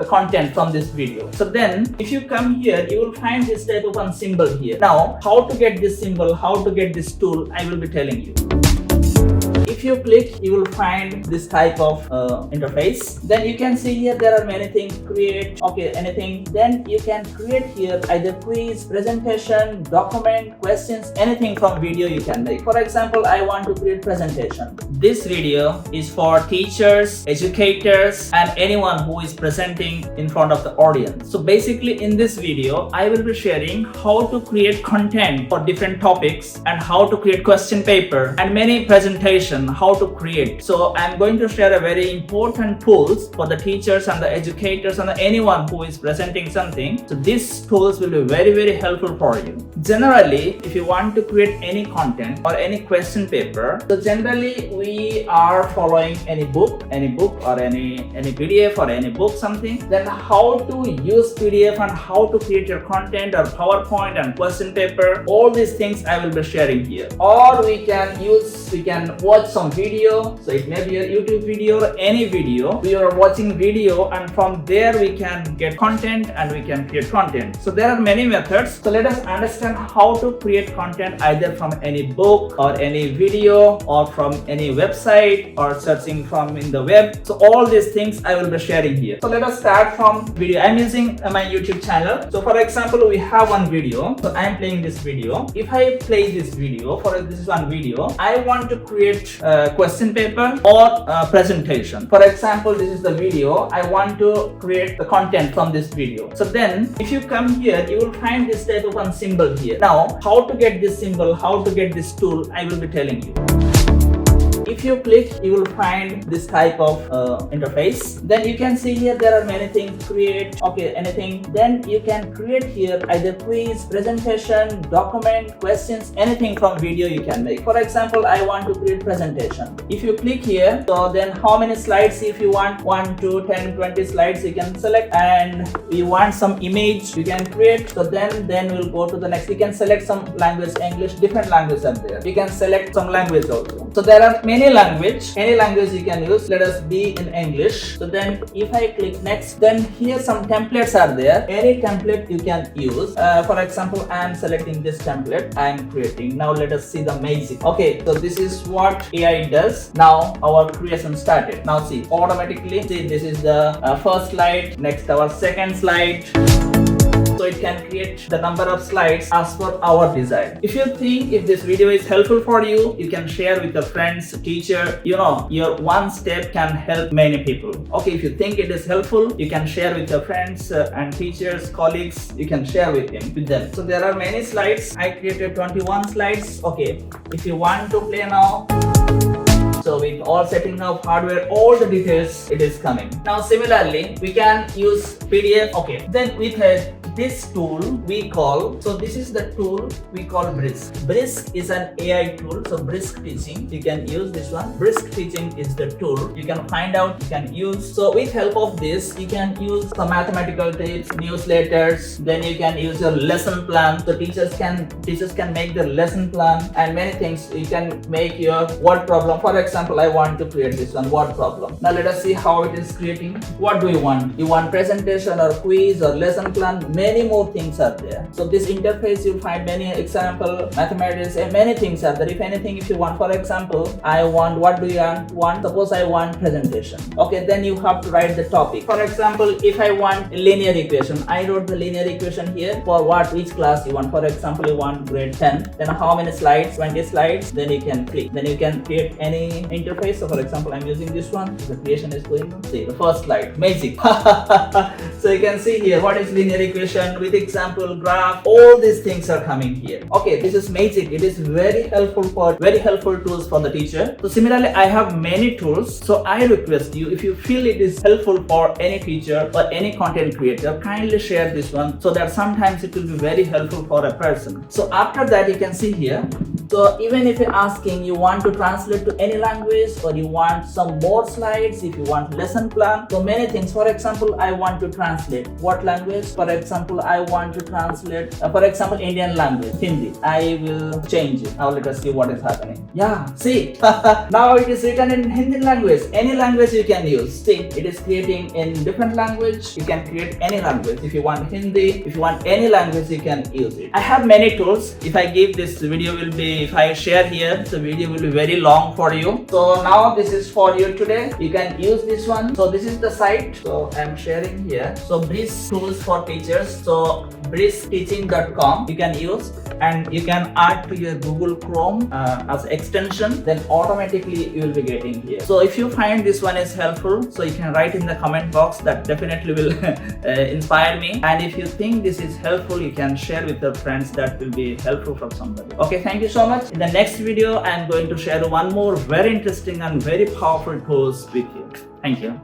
content from this video. So then if you come here, you will find this type of one symbol here. Now how to get this symbol, how to get this tool, I will be telling you. If you click, you will find this type of interface. Then you can see here there are many things, create, okay, anything. Then you can create here either quiz, presentation, document, questions, anything from video you can make. For example, I want to create presentation. This video is for teachers, educators, and anyone who is presenting in front of the audience. So basically in this video, I will be sharing how to create content for different topics and how to create question paper and many presentations, how to create. So I'm going to share a very important tools for the teachers and the educators and anyone who is presenting something. So these tools will be very helpful for you. Generally, if you want to create any content or any question paper, so generally we are following any book or any PDF or any book something. Then how to use PDF and how to create your content or PowerPoint and question paper, all these things I will be sharing here. Or we can watch some video. So it may be a YouTube video or any video. We are watching video and from there we can get content and we can create content. So there are many methods. So let us understand how to create content either from any book or any video or from any website or searching from in the web. So all these things I will be sharing here. So let us start from video. I'm using my YouTube channel. So for example, we have one video. So I'm playing this video. If I play this video, this is one video, I want to create a question paper or a presentation. For example, this is the video. I want to create the content from this video. So then if you come here, you will find this type of one symbol here. Now how to get this symbol, how to get this tool, I will be telling you. If you click, you will find this type of interface. Then you can see here there are many things, create, okay, anything. Then you can create here either quiz, presentation, document, questions, anything from video you can make. For example, I want to create presentation. If you click here, so then how many slides, if you want 1, 2, 10, 20 slides, you can select, and you want some image, you can create. So then we'll go to the next. You can select some language, English, different languages are there. You can select some language also. So there are any language you can use. Let us be in English. So then if I click next, then here some templates are there. Any template you can use. For example, I am selecting this template I am creating. Now let us see the magic. Okay, so this is what AI does. Now our creation started. Now see, automatically, see, this is the first slide, next our second slide. So it can create the number of slides as per our desire. If you think if this video is helpful for you, you can share with your friends, teacher. You know, your one step can help many people. Okay, if you think it is helpful, you can share with your friends and teachers, colleagues. You can share with them. So there are many slides. I created 21 slides. Okay, if you want to play now. So with all setting of hardware, all the details, it is coming. Now similarly, we can use PDF. Okay, then with this tool we call, so this is the tool we call Brisk. Brisk is an AI tool. So Brisk Teaching, you can use this one. Brisk Teaching is the tool. You can find out, you can use. So with help of this, you can use some mathematical tips, newsletters. Then you can use your lesson plan. So teachers can make the lesson plan and many things. You can make your word problem. For example, I want to create this one, word problem. Now let us see how it is creating. What do you want? You want presentation or quiz or lesson plan? Many more things are there. So this interface, you'll find many example, mathematics, and many things are there. If anything, if you want, for example, I want, what do you want? Suppose I want presentation. Okay, then you have to write the topic. For example, if I want a linear equation, I wrote the linear equation here for what, which class you want. For example, you want grade 10. Then how many slides? 20 slides. Then you can click. Then you can create any interface. So for example, I'm using this one. The creation is going on. See the first slide, magic. So you can see here what is linear equation with example, graph, all these things are coming here. Okay, this is magic. It is very helpful tools for the teacher. So similarly, I have many tools. So I request you, if you feel it is helpful for any teacher or any content creator, kindly share this one so that sometimes it will be very helpful for a person. So after that, you can see here So even if you're asking, you want to translate to any language, or you want some more slides, if you want lesson plan, so many things. For example, I want to translate what language? For example, I want to translate, for example, Indian language, Hindi. I will change it. Now let us see what is happening. Yeah, see, now it is written in Hindi language. Any language you can use. See, it is creating in different language. You can create any language. If you want Hindi, if you want any language, you can use it. I have many tools. If I give this video will be, if I share here, the video will be very long for you. So now this is for you today. You can use this one. So this is the site. So I'm sharing here. So Breeze tools for teachers. So breezeteaching.com you can use, and you can add to your Google Chrome as extension, then automatically you will be getting here. So if you find this one is helpful, so you can write in the comment box. That definitely will inspire me. And if you think this is helpful, you can share with your friends. That will be helpful for somebody. Okay, thank you so much. In the next video, I am going to share one more very interesting and very powerful tools with you. Thank you.